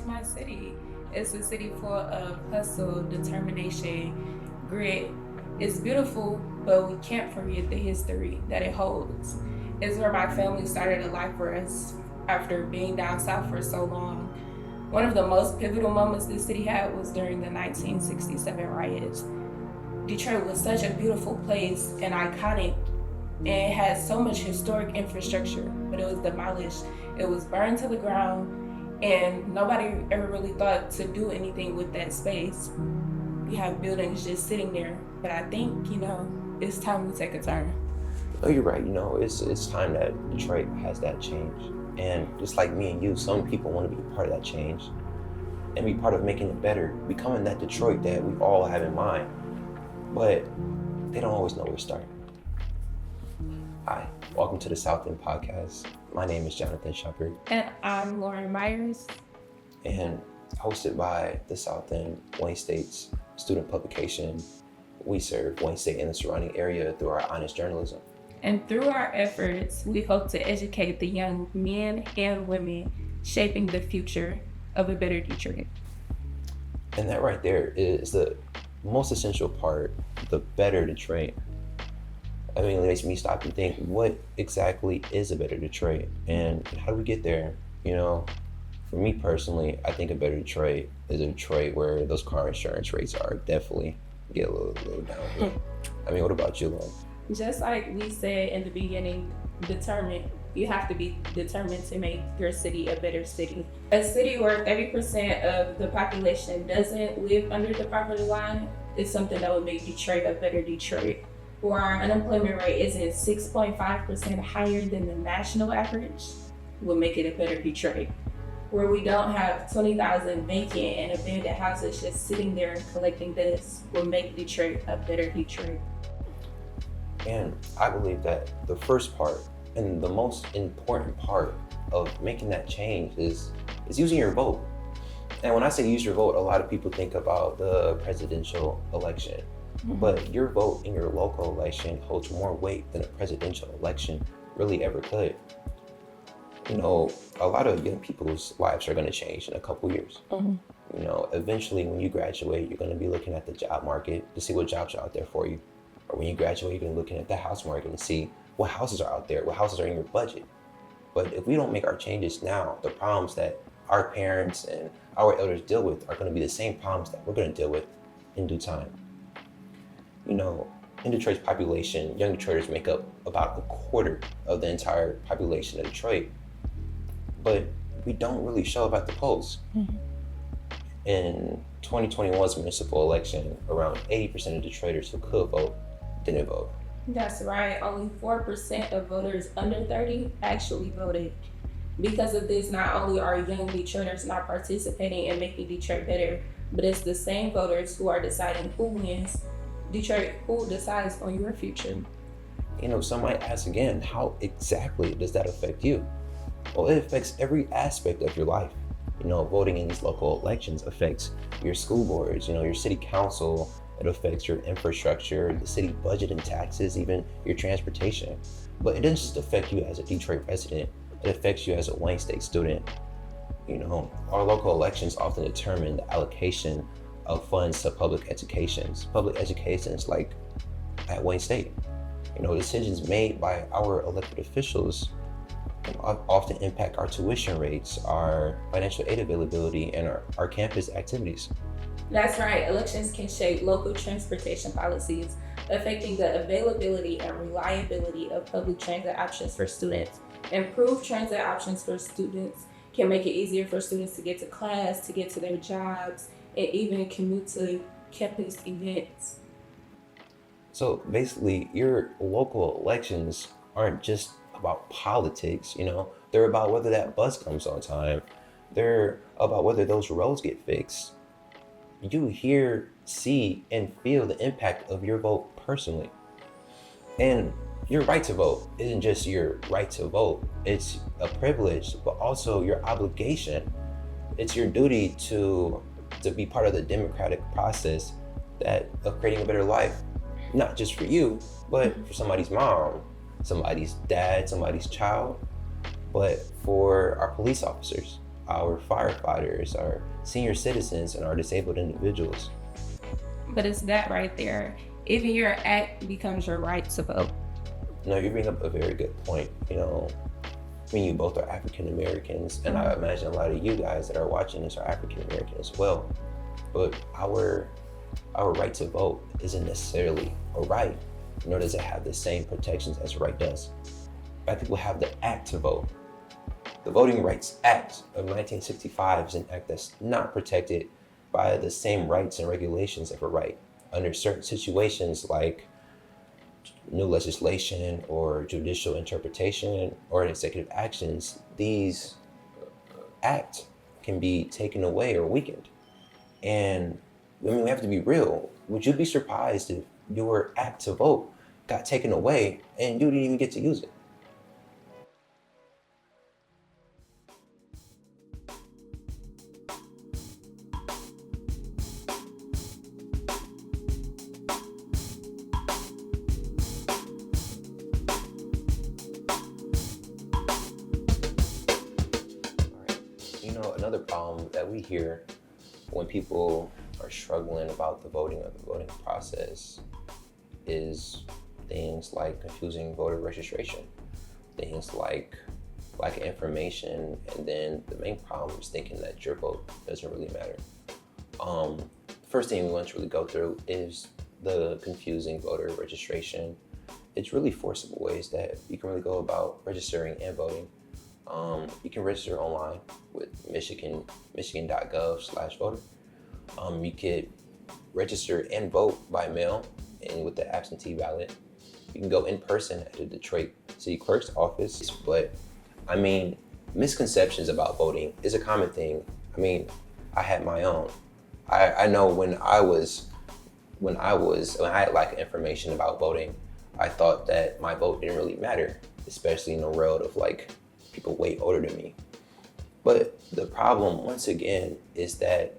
Detroit's my city. It's a city full of hustle, determination, grit. It's beautiful, but we can't forget the history that it holds. It's where my family started a life for us after being down south for so long. One of the most pivotal moments this city had was during the 1967 riots. Detroit was such a beautiful place and iconic, and it had so much historic infrastructure, but it was demolished. It was burned to the ground, and nobody ever really thought to do anything with that space. We have buildings just sitting there, but I think, it's time to take a turn. Oh, you're right. It's time that Detroit has that change. And just like me and you, some people want to be a part of that change and be part of making it better, becoming that Detroit that we all have in mind. But they don't always know where to start. Hi, welcome to the South End Podcast. My name is Jonathan Shepard. And I'm Lauren Myers. And hosted by the South End Wayne State's student publication. We serve Wayne State and the surrounding area through our honest journalism. And through our efforts, we hope to educate the young men and women shaping the future of a better Detroit. And that right there is the most essential part, the better Detroit. I mean, it makes me stop and think, what exactly is a better Detroit? And how do we get there? For me personally, I think a better Detroit is a Detroit where those car insurance rates are definitely get a little down. I mean, what about you, Lauren? Just like we said in the beginning, you have to be determined to make your city a better city. A city where 30% of the population doesn't live under the poverty line is something that would make Detroit a better Detroit. Where our unemployment rate isn't 6.5% higher than the national average will make it a better Detroit. Where we don't have 20,000 vacant and abandoned houses just sitting there and collecting dust will make Detroit a better Detroit. And I believe that the first part and the most important part of making that change is using your vote. And when I say use your vote, a lot of people think about the presidential election. Mm-hmm. But your vote in your local election holds more weight than a presidential election really ever could. A lot of young people's lives are going to change in a couple years. Mm-hmm. Eventually when you graduate, you're going to be looking at the job market to see what jobs are out there for you. Or when you graduate, you're going to be looking at the house market to see what houses are out there, what houses are in your budget. But if we don't make our changes now, the problems that our parents and our elders deal with are going to be the same problems that we're going to deal with in due time. In Detroit's population, young Detroiters make up about a quarter of the entire population of Detroit. But we don't really show up at the polls. Mm-hmm. In 2021's municipal election, around 80% of Detroiters who could vote didn't vote. That's right. Only 4% of voters under 30 actually voted. Because of this, not only are young Detroiters not participating in making Detroit better, but it's the same voters who are deciding who wins Detroit, who decides on your future. Some might ask again, how exactly does that affect you? Well, it affects every aspect of your life. Voting in these local elections affects your school boards, your city council. It affects your infrastructure, the city budget and taxes, even your transportation. But it doesn't just affect you as a Detroit resident, it affects you as a Wayne State student. Our local elections often determine the allocation of funds to public educations like at Wayne State. Decisions made by our elected officials can often impact our tuition rates, our financial aid availability, and our campus activities. That's right. Elections can shape local transportation policies, affecting the availability and reliability of public transit options for students. Improved transit options for students can make it easier for students to get to class, to get to their jobs, and even commute to campus events. So basically, your local elections aren't just about politics, they're about whether that bus comes on time. They're about whether those roads get fixed. You hear, see, and feel the impact of your vote personally. And your right to vote isn't just your right to vote. It's a privilege, but also your obligation. It's your duty to be part of the democratic process of creating a better life, not just for you, but for somebody's mom, somebody's dad, somebody's child, but for our police officers, our firefighters, our senior citizens, and our disabled individuals. But it's that right there. Even your act becomes your right to vote. No, you bring up a very good point. I mean, you both are African Americans, and I imagine a lot of you guys that are watching this are African American as well. But our right to vote isn't necessarily a right, nor does it have the same protections as a right does. Black people have the act to vote. The Voting Rights Act of 1965 is an act that's not protected by the same rights and regulations of a right. Under certain situations like new legislation or judicial interpretation or executive actions, these acts can be taken away or weakened. And I mean, we have to be real. Would you be surprised if your act to vote got taken away and you didn't even get to use it? Another problem that we hear when people are struggling about the voting or the voting process is things like confusing voter registration, things like lack of information, and then the main problem is thinking that your vote doesn't really matter. First thing we want to really go through is the confusing voter registration. It's really four simple ways that you can really go about registering and voting. You can register online with michigan.gov/voter. You could register and vote by mail and with the absentee ballot. You can go in person at the Detroit City Clerk's office. But I mean, misconceptions about voting is a common thing. I mean, I had my own. I know when I had lack of information about voting, I thought that my vote didn't really matter, especially in the world of like people way older than me. But the problem, once again, is that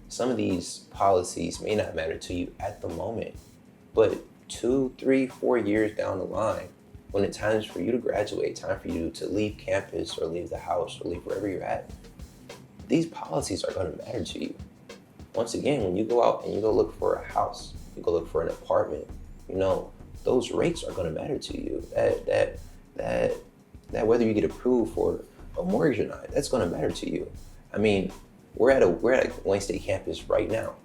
some of these policies may not matter to you at the moment, but 2, 3, 4 years down the line, when it's time for you to graduate, time for you to leave campus or leave the house or leave wherever you're at, these policies are going to matter to you. Once again, when you go out and you go look for a house, you go look for an apartment, those rates are going to matter to you. That whether you get approved for a mortgage or not, that's going to matter to you. I mean, we're at Wayne State campus right now,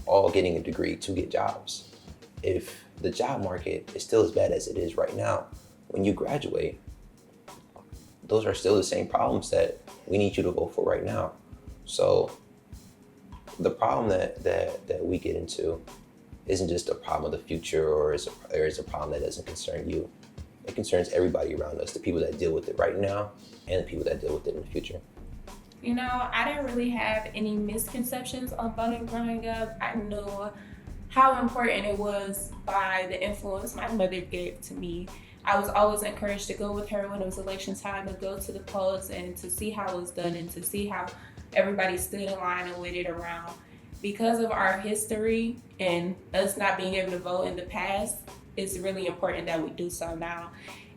all getting a degree to get jobs. If the job market is still as bad as it is right now, when you graduate, those are still the same problems that we need you to vote for right now. So the problem that we get into isn't just a problem of the future or is a problem that doesn't concern you. It concerns everybody around us, the people that deal with it right now and the people that deal with it in the future. I didn't really have any misconceptions on voting growing up. I knew how important it was by the influence my mother gave to me. I was always encouraged to go with her when it was election time, to go to the polls and to see how it was done and to see how everybody stood in line and waited around. Because of our history and us not being able to vote in the past, it's really important that we do so now.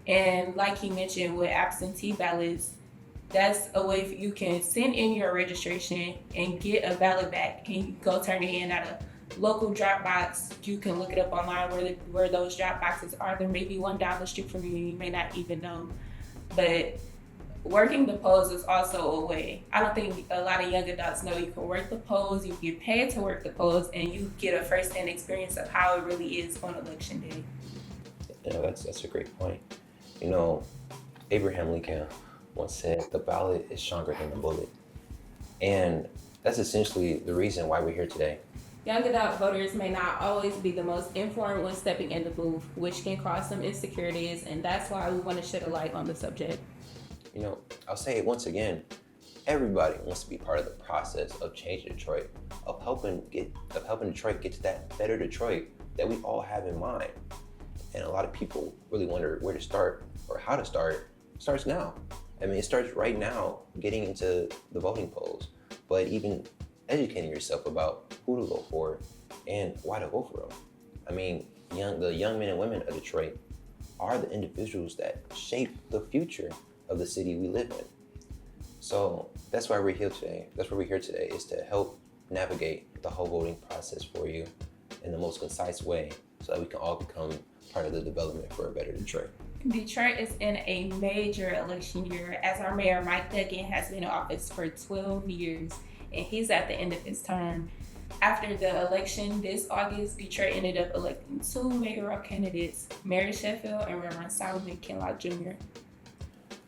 And like you mentioned with absentee ballots, that's a way you can send in your registration and get a ballot back, and you can go turn it in at a local drop box. You can look it up online where those drop boxes are. There may be one down the street from you may not even know. But working the polls is also a way. I don't think a lot of young adults know you can work the polls, you get paid to work the polls, and you get a first-hand experience of how it really is on election day. That's a great point. Abraham Lincoln once said, "The ballot is stronger than the bullet." And that's essentially the reason why we're here today. Young adult voters may not always be the most informed when stepping in the booth, which can cause some insecurities, and that's why we want to shed a light on the subject. I'll say it once again, everybody wants to be part of the process of changing Detroit, of helping Detroit get to that better Detroit that we all have in mind. And a lot of people really wonder where to start or how to start. It starts now. I mean, it starts right now getting into the voting polls, but even educating yourself about who to vote for and why to vote for them. I mean, the young men and women of Detroit are the individuals that shape the future of the city we live in. So that's why we're here today. That's why we're here today, is to help navigate the whole voting process for you in the most concise way so that we can all become part of the development for a better Detroit. Detroit is in a major election year, as our mayor, Mike Duggan, has been in office for 12 years, and he's at the end of his term. After the election this August, Detroit ended up electing 2 mayoral candidates, Mayor Sheffield and Reverend Solomon Kinloch Jr.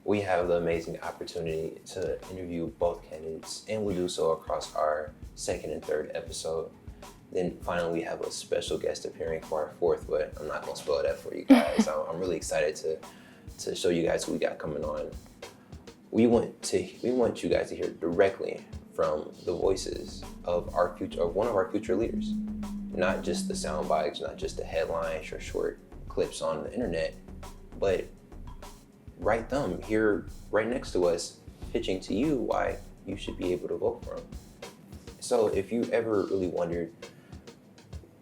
We have the amazing opportunity to interview both candidates, and we'll do so across our second and third episode. Then finally, we have a special guest appearing for our fourth, but I'm not going to spoil that for you guys. I'm really excited to show you guys who we got coming on. We want you guys to hear directly from the voices of one of our future leaders, not just the sound bites, not just the headlines or short clips on the internet, but right them here right next to us, pitching to you why you should be able to vote for them. So if you ever really wondered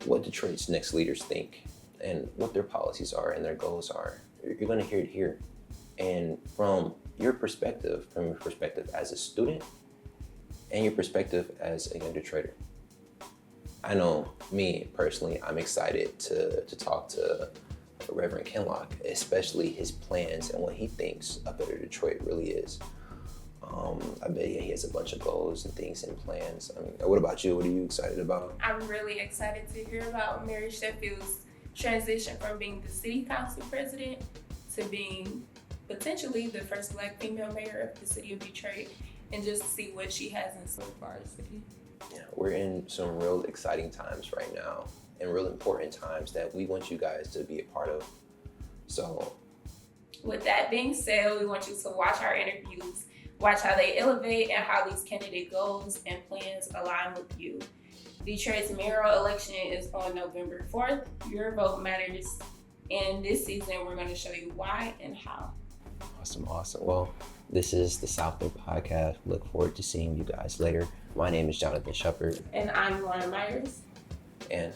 what Detroit's next leaders think and what their policies are and their goals are, you're going to hear it here. And from your perspective as a student and your perspective as a young Detroiter. I know me personally, I'm excited to talk to Reverend Kinloch, especially his plans and what he thinks a better Detroit really is. I bet he has a bunch of goals and things and plans. I mean, what about you? What are you excited about? I'm really excited to hear about Mayor Sheffield's transition from being the city council president to being potentially the first Black female mayor of the city of Detroit, and just see what she has in store for our city. Yeah, we're in some real exciting times right now, and real important times that we want you guys to be a part of. So, with that being said, we want you to watch our interviews, watch how they elevate and how these candidate goals and plans align with you. Detroit's mayoral election is on November 4th. Your vote matters. And this season, we're going to show you why and how. Awesome. Well, this is the Southland Podcast. Look forward to seeing you guys later. My name is Jonathan Shepard. And I'm Lauren Myers. And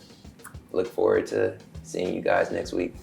look forward to seeing you guys next week.